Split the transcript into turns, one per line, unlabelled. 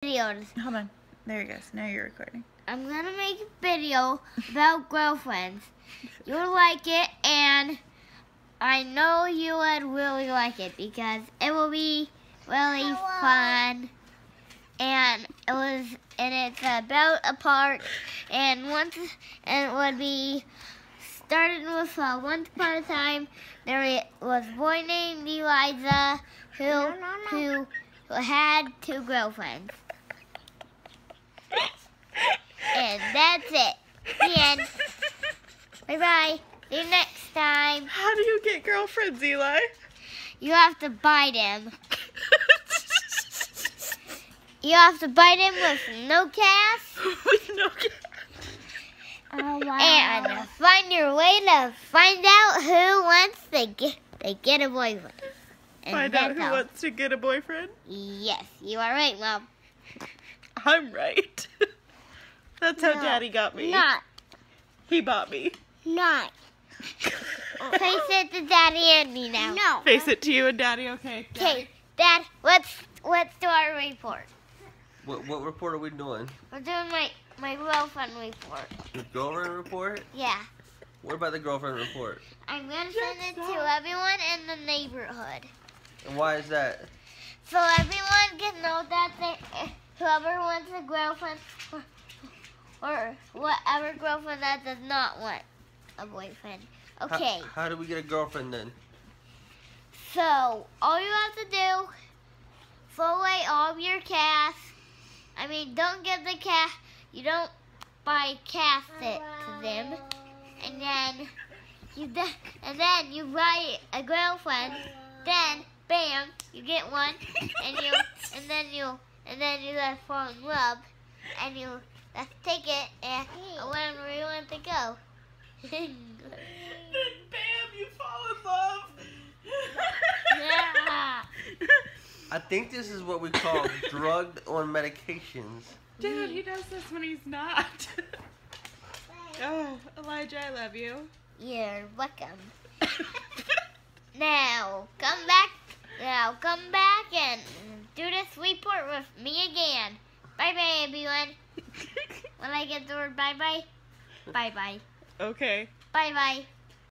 videos.
Hold on. There it goes. Now you're recording.
I'm gonna make a video about girlfriends. You'll like it, and I know you would really like it because it will be really fun. And it's about a park, and it would be started with once upon a time. There was a boy named Eliza who had 2 girlfriends. And that's it. The end. Bye-bye. See you next time.
How do you get girlfriends, Eli?
You have to bite him. You have to bite him with no cast.
With no cast.
Oh, wow. And find your way to find out who wants to get a boyfriend. And
Find out who wants to get a boyfriend?
Yes, you are right, Mom.
I'm right. That's how Daddy got me.
Not.
He bought me.
Not. Face it to Daddy and me now. No.
Face it to you and Daddy, okay?
Okay, Dad, let's do our report.
What report are we doing?
We're doing my girlfriend report.
The girlfriend report?
Yeah.
What about the girlfriend report?
I'm going to send it to everyone in the neighborhood.
And why is that?
So everyone can know that whoever wants a girlfriend or whatever girlfriend that does not want a boyfriend. Okay.
How do we get a girlfriend then?
So all you have to do, throw away all of your cast. I mean, don't give the cast. You don't cast it to them, and then you buy a girlfriend. Then, bam, you get one, and then you guys fall in love, and you take it and wherever you want to go.
Then bam, you fall in love.
Yeah.
I think this is what we call drugged on medications.
Dude, he does this when he's not. Oh, Elijah, I love you.
You're welcome. Now come back and do this report with me again. Bye bye, everyone. When I get the word bye bye, bye bye.
Okay.
Bye bye.